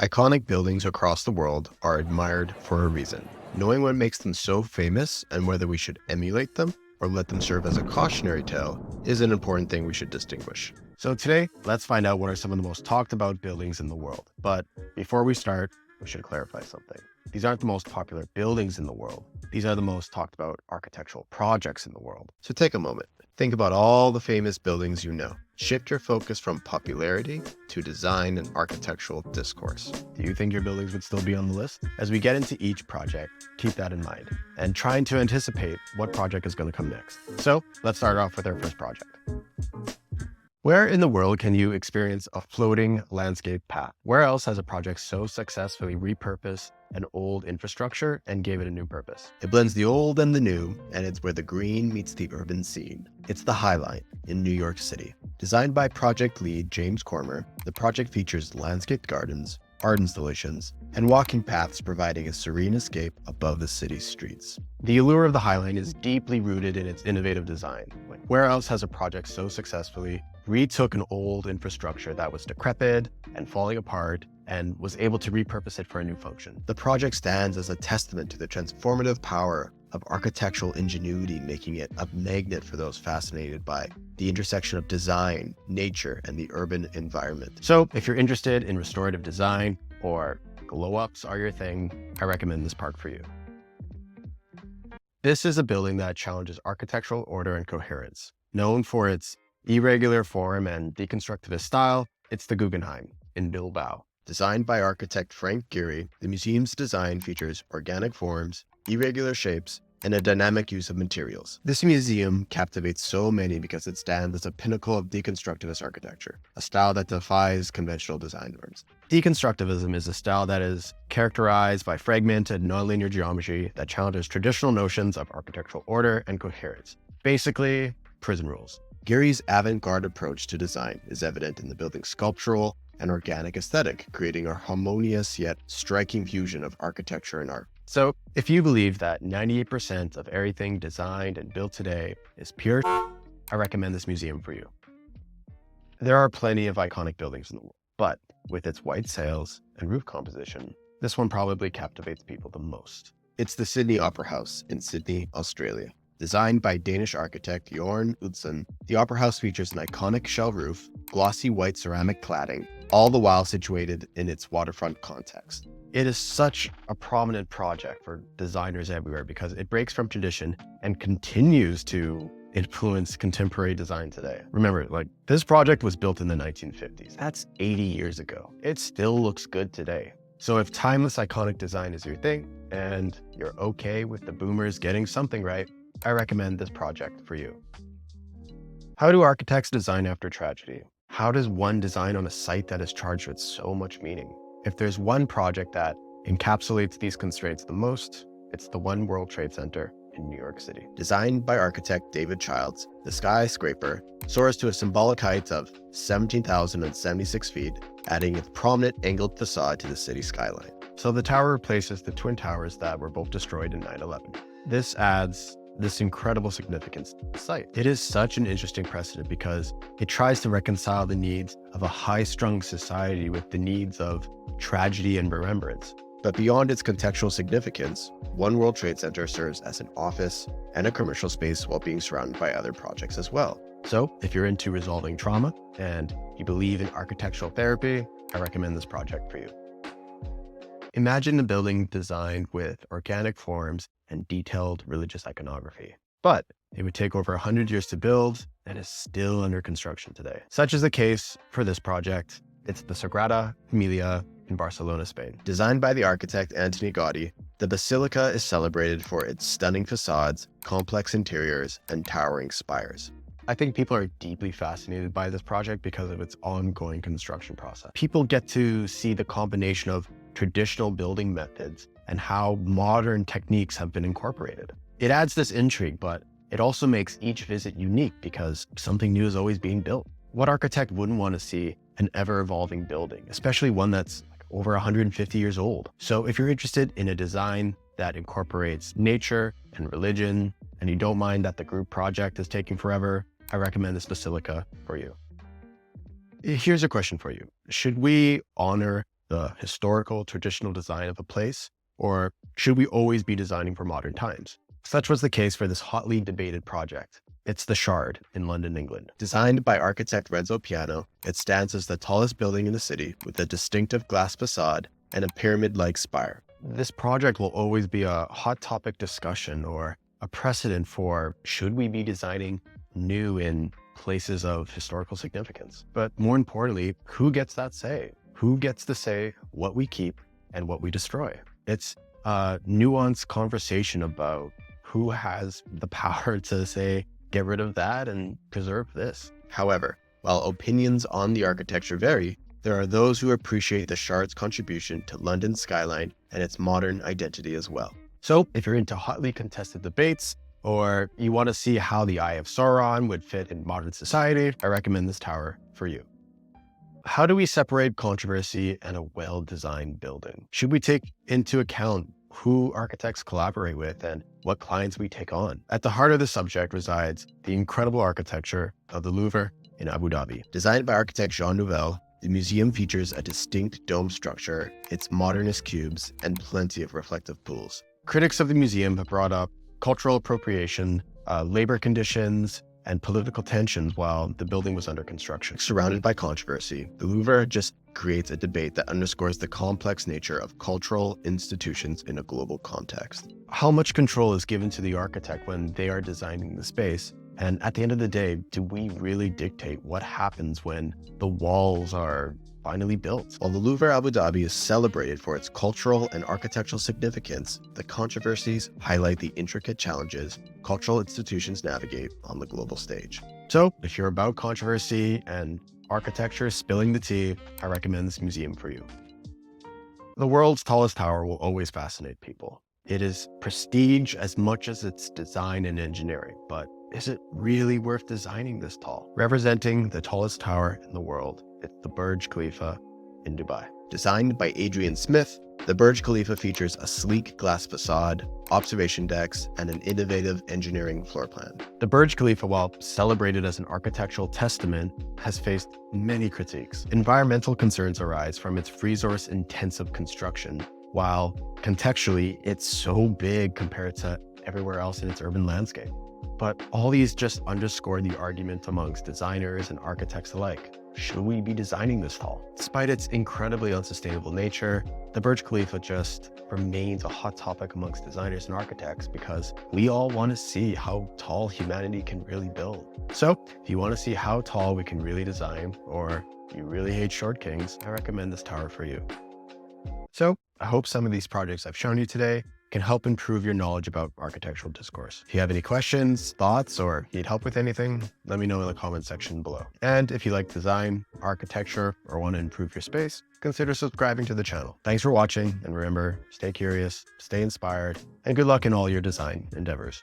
Iconic buildings across the world are admired for a reason. Knowing what makes them so famous and whether we should emulate them or let them serve as a cautionary tale is an important thing we should distinguish. So today, let's find out what are some of the most talked about buildings in the world. But before we start, we should clarify something. These aren't the most popular buildings in the world. These are the most talked about architectural projects in the world. So take a moment. Think about all the famous buildings you know. Shift your focus from popularity to design and architectural discourse. Do you think your buildings would still be on the list? As we get into each project, keep that in mind and trying to anticipate what project is going to come next. So let's start off with our first project. Where in the world can you experience a floating landscape path? Where else has a project so successfully repurposed an old infrastructure and gave it a new purpose? It blends the old and the new, and it's where the green meets the urban scene. It's the High Line in New York City. Designed by project lead James Cormer, the project features landscaped gardens, art installations, and walking paths providing a serene escape above the city's streets. The allure of the High Line is deeply rooted in its innovative design. Where else has a project so successfully retook an old infrastructure that was decrepit and falling apart and was able to repurpose it for a new function? The project stands as a testament to the transformative power of architectural ingenuity, making it a magnet for those fascinated by the intersection of design, nature, and the urban environment. So if you're interested in restorative design or glow-ups are your thing, I recommend this park for you. This is a building that challenges architectural order and coherence. Known for its irregular form and deconstructivist style, it's the Guggenheim in Bilbao. Designed by architect Frank Gehry, the museum's design features organic forms, irregular shapes, and a dynamic use of materials. This museum captivates so many because it stands as a pinnacle of deconstructivist architecture, a style that defies conventional design norms. Deconstructivism is a style that is characterized by fragmented, nonlinear geometry that challenges traditional notions of architectural order and coherence. Basically, prison rules. Gehry's avant-garde approach to design is evident in the building's sculptural and organic aesthetic, creating a harmonious yet striking fusion of architecture and art. So, if you believe that 98% of everything designed and built today is pure, I recommend this museum for you. There are plenty of iconic buildings in the world, but with its white sails and roof composition, this one probably captivates people the most. It's the Sydney Opera House in Sydney, Australia. Designed by Danish architect Jorn Utzon, the Opera House features an iconic shell roof, glossy white ceramic cladding, all the while situated in its waterfront context. It is such a prominent project for designers everywhere because it breaks from tradition and continues to influence contemporary design today. Remember, this project was built in the 1950s. That's 80 years ago. It still looks good today. So if timeless iconic design is your thing and you're okay with the boomers getting something right, I recommend this project for you. How do architects design after tragedy? How does one design on a site that is charged with so much meaning? If there's one project that encapsulates these constraints the most, it's the One World Trade Center in New York City. Designed by architect David Childs, the skyscraper soars to a symbolic height of 17,076 feet, adding a prominent angled facade to the city skyline. So the tower replaces the twin towers that were both destroyed in 9/11. This adds this incredible significance to the site. It is such an interesting precedent because it tries to reconcile the needs of a high-strung society with the needs of tragedy and remembrance. But beyond its contextual significance, One World Trade Center serves as an office and a commercial space while being surrounded by other projects as well. So if you're into resolving trauma and you believe in architectural therapy, I recommend this project for you. Imagine a building designed with organic forms and detailed religious iconography. But it would take over 100 years to build and is still under construction today. Such is the case for this project. It's the Sagrada Familia in Barcelona, Spain. Designed by the architect Antoni Gaudí, the basilica is celebrated for its stunning facades, complex interiors, and towering spires. I think people are deeply fascinated by this project because of its ongoing construction process. People get to see the combination of traditional building methods and how modern techniques have been incorporated. It adds this intrigue, but it also makes each visit unique because something new is always being built. What architect wouldn't want to see an ever-evolving building, especially one that's over 150 years old? So if you're interested in a design that incorporates nature and religion, and you don't mind that the group project is taking forever, I recommend this basilica for you. Here's a question for you. Should we honor the historical, traditional design of a place, or should we always be designing for modern times? Such was the case for this hotly debated project. It's the Shard in London, England. Designed by architect Renzo Piano, it stands as the tallest building in the city with a distinctive glass facade and a pyramid-like spire. This project will always be a hot topic discussion or a precedent for should we be designing new in places of historical significance. But more importantly, who gets that say? Who gets to say what we keep and what we destroy? It's a nuanced conversation about who has the power to say, get rid of that and preserve this. However, while opinions on the architecture vary, there are those who appreciate the Shard's contribution to London's skyline and its modern identity as well. So if you're into hotly contested debates, or you want to see how the Eye of Sauron would fit in modern society, I recommend this tower for you. How do we separate controversy and a well-designed building? Should we take into account who architects collaborate with and what clients we take on? At the heart of the subject resides the incredible architecture of the Louvre in Abu Dhabi. Designed by architect Jean Nouvel, the museum features a distinct dome structure, its modernist cubes, and plenty of reflective pools. Critics of the museum have brought up cultural appropriation, labor conditions, and political tensions while the building was under construction. Surrounded by controversy, the Louvre just creates a debate that underscores the complex nature of cultural institutions in a global context. How much control is given to the architect when they are designing the space? And at the end of the day, do we really dictate what happens when the walls are finally built? While the Louvre Abu Dhabi is celebrated for its cultural and architectural significance, the controversies highlight the intricate challenges cultural institutions navigate on the global stage. So if you're about controversy and architecture spilling the tea, I recommend this museum for you. The world's tallest tower will always fascinate people. It is prestige as much as its design and engineering, but is it really worth designing this tall? Representing the tallest tower in the world, it's the Burj Khalifa in Dubai. Designed by Adrian Smith, the Burj Khalifa features a sleek glass facade, observation decks, and an innovative engineering floor plan. The Burj Khalifa, while celebrated as an architectural testament, has faced many critiques. Environmental concerns arise from its resource-intensive construction, while contextually, it's so big compared to everywhere else in its urban landscape. But all these just underscore the argument amongst designers and architects alike. Should we be designing this tall? Despite its incredibly unsustainable nature, the Burj Khalifa just remains a hot topic amongst designers and architects because we all want to see how tall humanity can really build. So if you want to see how tall we can really design, or you really hate short kings, I recommend this tower for you. So I hope some of these projects I've shown you today can help improve your knowledge about architectural discourse. If you have any questions, thoughts, or need help with anything, let me know in the comment section below. And if you like design, architecture, or want to improve your space, consider subscribing to the channel. Thanks for watching, and remember, stay curious, stay inspired, and good luck in all your design endeavors.